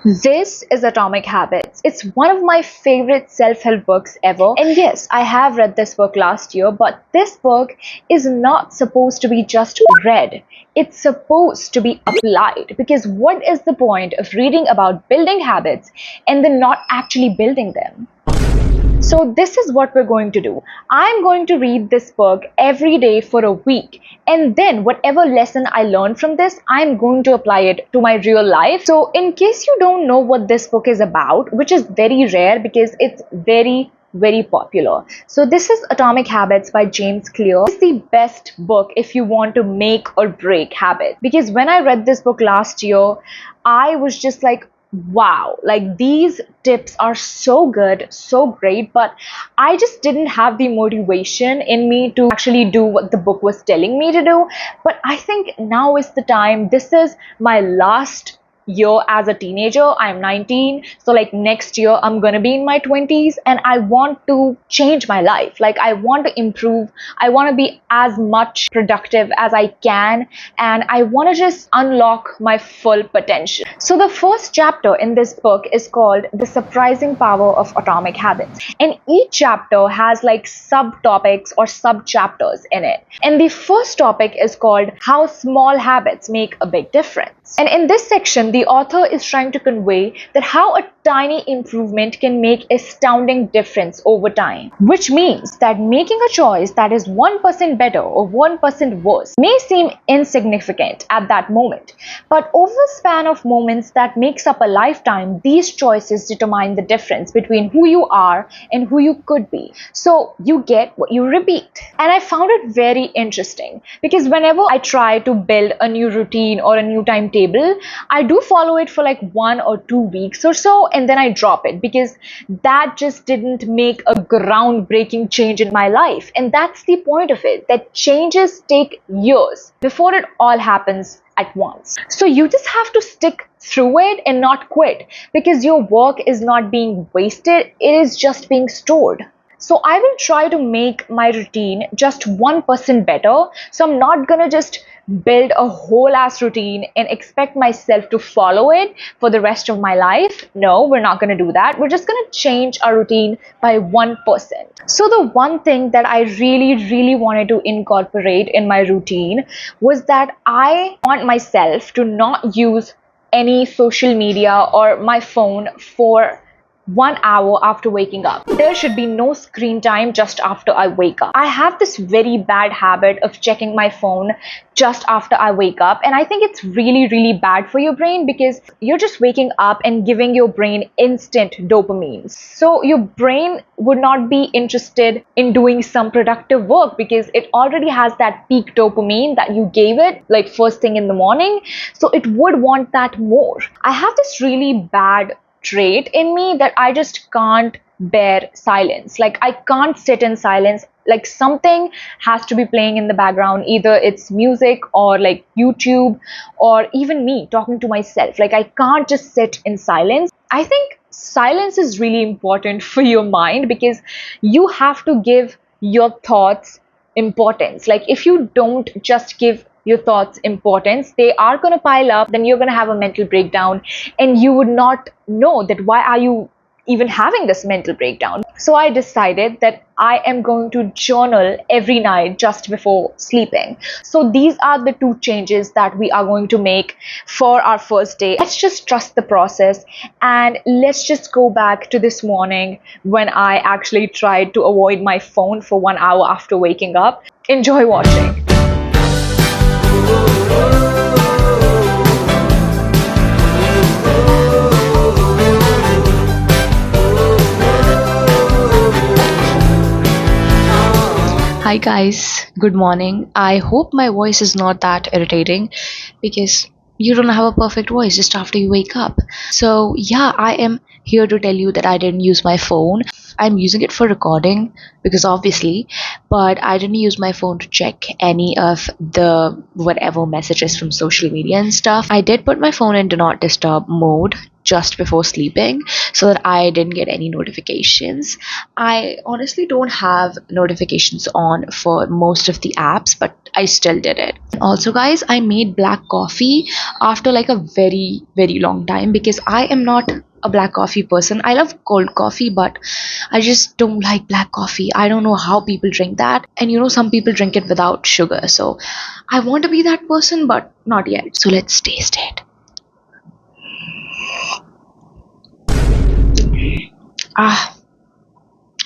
This is Atomic Habits. It's one of my favorite self help books ever. And yes, I have read this book last year, but this book is not supposed to be just read. It's supposed to be applied. Because what is the point of reading about building habits and then not actually building them? So, this is what we're going to do. I'm going to read this book every day for a week, and then whatever lesson I learn from this, I'm going to apply it to my real life. So, in case you don't know what this book is about, which is very rare because it's very popular. So this is Atomic Habits by James Clear. It's the best book if you want to make or break habits. Because when I read this book last year, I was just like, wow, like these tips are so good, so great, but I just didn't have the motivation in me to actually do what the book was telling me to do. But I think now is the time. This is my last year as a teenager. I'm 19, so like next year I'm gonna be in my 20s, and I want to change my life. Like I want to improve, I want to be as much productive as I can, and I want to just unlock my full potential. So the first chapter in this book is called The Surprising Power of Atomic Habits, and each chapter has like subtopics or sub chapters in it. And the first topic is called How Small Habits Make a Big Difference. And in this section, the author is trying to convey that how a tiny improvement can make astounding difference over time, which means that making a choice that is 1% better or 1% worse may seem insignificant at that moment, but over the span of moments that makes up a lifetime, these choices determine the difference between who you are and who you could be. So you get what you repeat. And I found it very interesting because whenever I try to build a new routine or a new timetable, I do follow it for like 1 or 2 weeks or so, and then I drop it because that just didn't make a groundbreaking change in my life. And that's the point of it, that changes take years before it all happens at once. So you just have to stick through it and not quit, because your work is not being wasted, it is just being stored. So I will try to make my routine just 1% better. So I'm not gonna just build a whole ass routine and expect myself to follow it for the rest of my life. No, we're not gonna do that. We're just gonna change our routine by 1%. So the one thing that I really wanted to incorporate in my routine was that I want myself to not use any social media or my phone for 1 hour after waking up. There should be no screen time just after I wake up. I have this very bad habit of checking my phone just after I wake up, and I think it's really bad for your brain because you're just waking up and giving your brain instant dopamine. So your brain would not be interested in doing some productive work because it already has that peak dopamine that you gave it like first thing in the morning. So it would want that more. I have this really bad trait in me that I just can't bear silence. Like I can't sit in silence. Like something has to be playing in the background. Either it's music or like YouTube or even me talking to myself. Like I can't just sit in silence. I think silence is really important for your mind because you have to give your thoughts importance. Like if you don't just give your thoughts importance, they are going to pile up, then you're going to have a mental breakdown and you would not know that why are you even having this mental breakdown. So I decided that I am going to journal every night just before sleeping. So these are the two changes that we are going to make for our first day. Let's just trust the process and let's just go back to this morning when I actually tried to avoid my phone for 1 hour after waking up. Enjoy watching. Hi guys, good morning. I hope my voice is not that irritating because you don't have a perfect voice just after you wake up. So, yeah, I am here to tell you that I didn't use my phone. I'm using it for recording because obviously, but I didn't use my phone to check any of the whatever messages from social media and stuff. I did put my phone in do not disturb mode just before sleeping so that I didn't get any notifications. I honestly don't have notifications on for most of the apps, but I still did it. Also, guys, I made black coffee after like a very, very long time because I am not a black coffee person. I love cold coffee, but I just don't like black coffee. I don't know how people drink that. And some people drink it without sugar. So I want to be that person, but not yet. So let's taste it. Ah,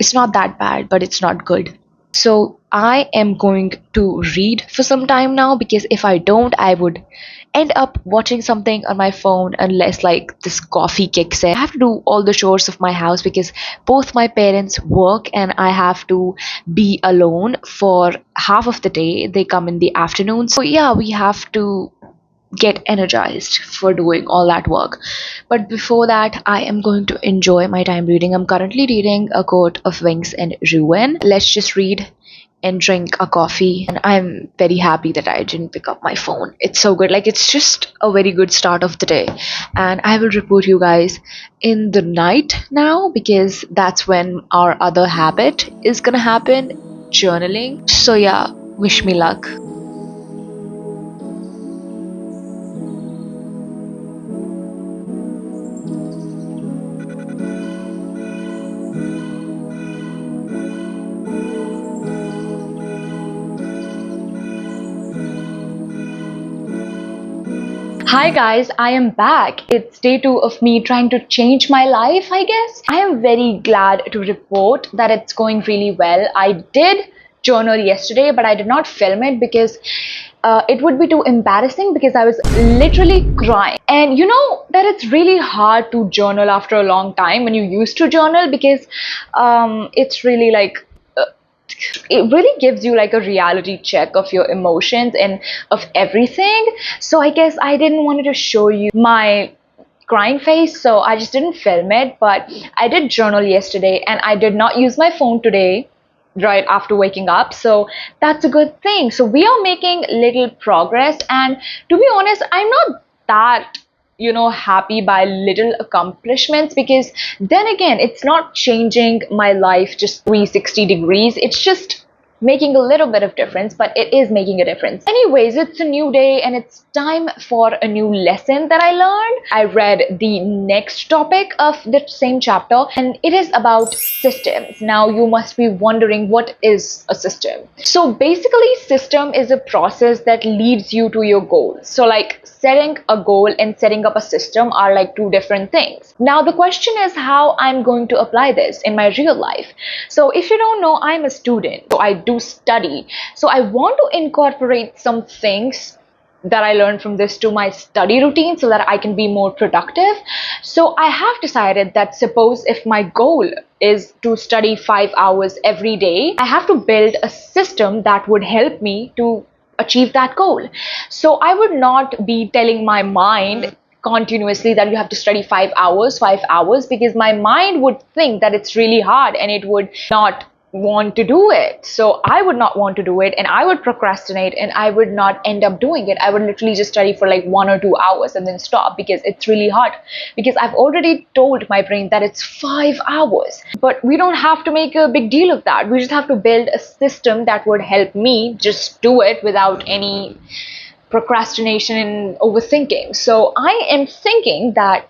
it's not that bad, but it's not good. So I am going to read for some time now because if I don't, I would end up watching something on my phone unless like this coffee kicks in. I have to do all the chores of my house because both my parents work and I have to be alone for half of the day. They come in the afternoon. So yeah, we have to get energized for doing all that work. But before that, I am going to enjoy my time reading. I'm currently reading A Court of Wings and Ruin. Let's just read and drink a coffee. And I'm very happy that I didn't pick up my phone. It's so good. Like, it's just a very good start of the day. And I will report you guys in the night now because that's when our other habit is gonna happen, journaling. So yeah, wish me luck. Hi guys, I am back. It's day 2 of me trying to change my life, I guess. I am very glad to report that it's going really well. I did journal yesterday, but I did not film it because it would be too embarrassing because I was literally crying. And you know that it's really hard to journal after a long time when you used to journal because it's really like it really gives you like a reality check of your emotions and of everything. So I guess I didn't want to show you my crying face, so I just didn't film it. But I did journal yesterday and I did not use my phone today right after waking up, so that's a good thing. So we are making little progress, and to be honest, I'm not that happy by little accomplishments because then again it's not changing my life just 360 degrees. It's just making a little bit of difference, but it is making a difference. Anyways, it's a new day and it's time for a new lesson that I learned. I read the next topic of the same chapter and it is about systems. Now you must be wondering, what is a system? So basically, system is a process that leads you to your goals. So like setting a goal and setting up a system are like two different things. Now the question is how I'm going to apply this in my real life. So if you don't know, I'm a student, so I do study. So I want to incorporate some things that I learned from this to my study routine so that I can be more productive. So I have decided that suppose if my goal is to study 5 hours every day, I have to build a system that would help me to achieve that goal. So I would not be telling my mind continuously that you have to study 5 hours, because my mind would think that it's really hard and it would not want to do it. So I would not want to do it and I would procrastinate and I would not end up doing it. I would literally just study for like 1 or 2 hours and then stop because it's really hard, because I've already told my brain that it's 5 hours. But we don't have to make a big deal of that. We just have to build a system that would help me just do it without any procrastination and overthinking. So I am thinking that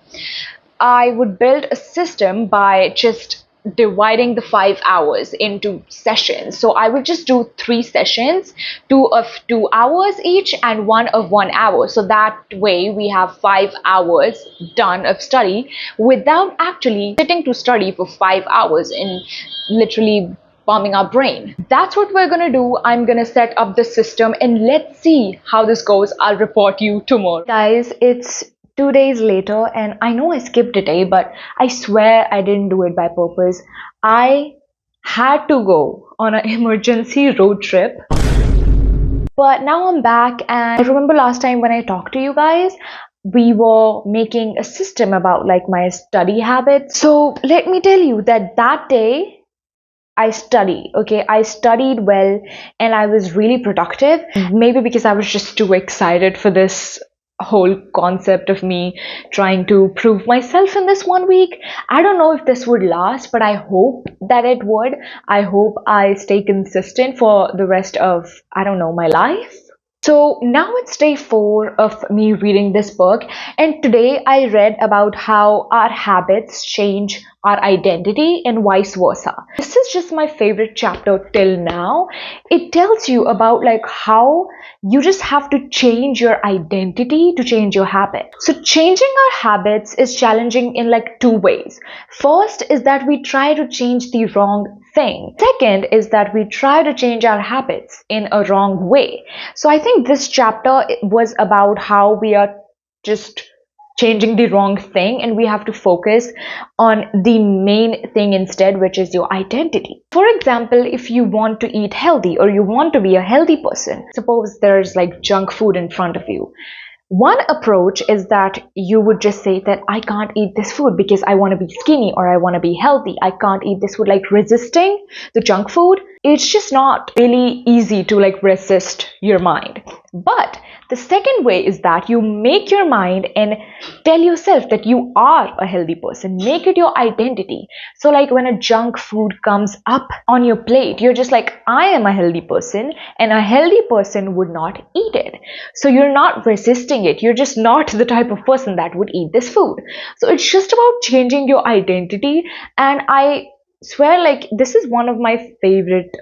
I would build a system by just dividing the 5 hours into sessions. So I would just do 3 sessions, 2 of 2 hours each and 1 of 1 hour. So that way we have 5 hours done of study without actually sitting to study for 5 hours and literally bombing our brain. That's what we're gonna do. I'm gonna set up the system and let's see how this goes. I'll report you tomorrow. Guys, it's 2 days later and I know I skipped a day, but I swear I didn't do it by purpose. I had to go on an emergency road trip. But now I'm back, and I remember last time when I talked to you guys, we were making a system about like my study habits. So let me tell you that that day I studied, okay? I studied well and I was really productive. Maybe because I was just too excited for this whole concept of me trying to prove myself in this 1 week. I don't know if this would last, but I hope that it would. I hope I stay consistent for the rest of, I don't know, my life. So now it's day 4 of me reading this book, and today I read about how our habits change our identity and vice versa. This is just my favorite chapter till now. It tells you about like how you just have to change your identity to change your habit. So changing our habits is challenging in like two ways. First is that we try to change the wrong thing. Second is that we try to change our habits in a wrong way. So I think this chapter was about how we are just changing the wrong thing and we have to focus on the main thing instead, which is your identity. For example, if you want to eat healthy or you want to be a healthy person, suppose there's like junk food in front of you. One approach is that you would just say that I can't eat this food because I want to be skinny or I want to be healthy. I can't eat this food, like resisting the junk food. It's just not really easy to like resist your mind. But the second way is that you make your mind and tell yourself that you are a healthy person. Make it your identity. So like when a junk food comes up on your plate, you're just like, I am a healthy person and a healthy person would not eat it. So you're not resisting it. You're just not the type of person that would eat this food. So it's just about changing your identity. And I swear, like, this is one of my favorite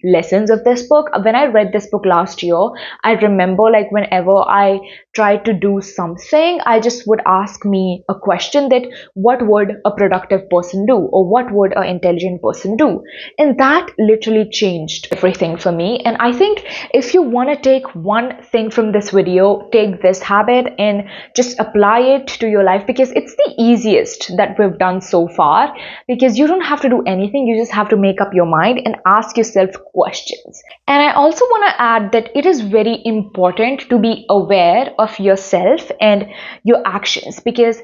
lessons of this book. When I read this book last year, I remember like whenever I tried to do something, I just would ask me a question that what would a productive person do or what would an intelligent person do, and that literally changed everything for me. And I think if you want to take one thing from this video, take this habit and just apply it to your life, because it's the easiest that we've done so far, because you don't have to do anything. You just have to make up your mind and ask yourself questions. And I also want to add that it is very important to be aware of yourself and your actions, because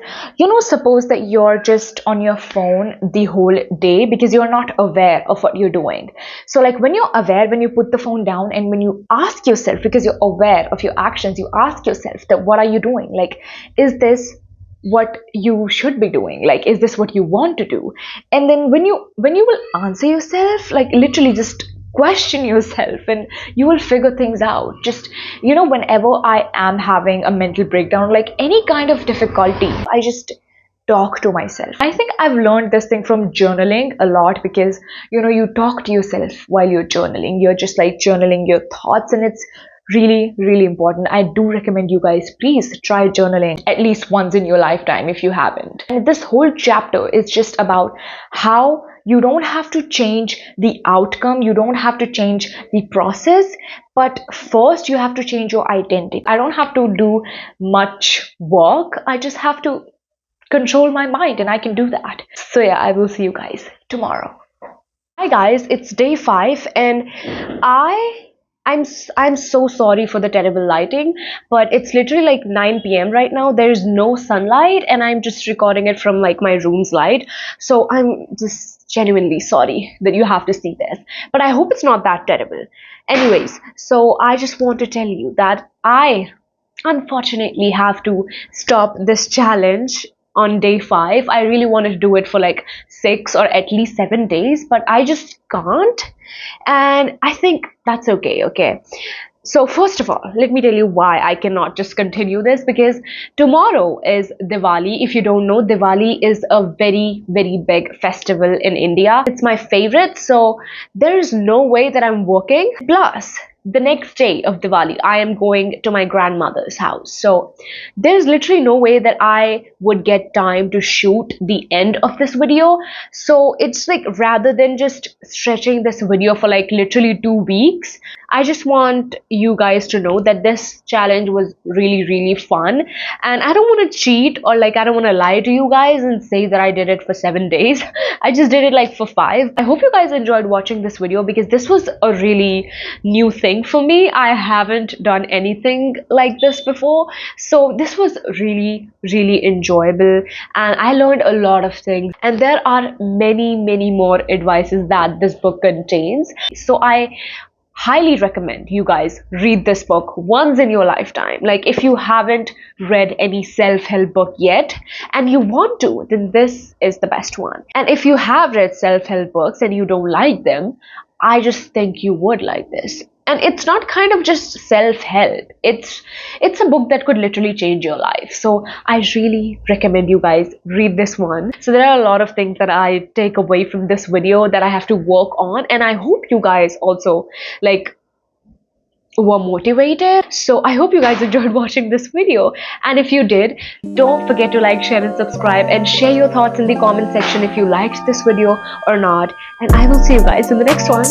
suppose that you're just on your phone the whole day because you're not aware of what you're doing. So like when you're aware, when you put the phone down and when you ask yourself, because you're aware of your actions, you ask yourself that what are you doing? Like, is this what you should be doing? Like, is this what you want to do? And then when you will answer yourself, like literally just question yourself and you will figure things out. Just whenever I am having a mental breakdown, like any kind of difficulty, I just talk to myself. I think I've learned this thing from journaling a lot, because you talk to yourself while you're journaling. You're just like journaling your thoughts, and it's really, really important. I do recommend you guys, please try journaling at least once in your lifetime if you haven't. And this whole chapter is just about how you don't have to change the outcome, you don't have to change the process, but first you have to change your identity. I don't have to do much work, I just have to control my mind, and I can do that. So yeah, I will see you guys tomorrow. Hi guys, it's day 5 and I'm so sorry for the terrible lighting, but it's literally like 9 p.m. right now. There's no sunlight and I'm just recording it from like my room's light. So I'm just genuinely sorry that you have to see this, but I hope it's not that terrible. Anyways, so I just want to tell you that I unfortunately have to stop this challenge on day 5. I really wanted to do it for like 6 or at least 7 days, but I just can't. And I think that's okay. So first of all, let me tell you why I cannot just continue this, because tomorrow is Diwali. If you don't know, Diwali is a very, very big festival in India. It's my favorite, so there is no way that I'm working. Plus, the next day of Diwali, I am going to my grandmother's house. So there's literally no way that I would get time to shoot the end of this video. So it's like, rather than just stretching this video for like literally 2 weeks, I just want you guys to know that this challenge was really, really fun. And I don't want to cheat, or like I don't want to lie to you guys and say that I did it for 7 days. I just did it like for 5. I hope you guys enjoyed watching this video, because this was a really new thing for me. I haven't done anything like this before. So this was really, really enjoyable and I learned a lot of things. And there are many, many more advices that this book contains. So I highly recommend you guys read this book once in your lifetime. Like, if you haven't read any self-help book yet and you want to, then this is the best one. And if you have read self-help books and you don't like them, I just think you would like this. And it's not kind of just self-help. It's a book that could literally change your life. So I really recommend you guys read this one. So there are a lot of things that I take away from this video that I have to work on, and I hope you guys also like were motivated. So I hope you guys enjoyed watching this video, and if you did, don't forget to like, share and subscribe, and share your thoughts in the comment section if you liked this video or not. And I will see you guys in the next one.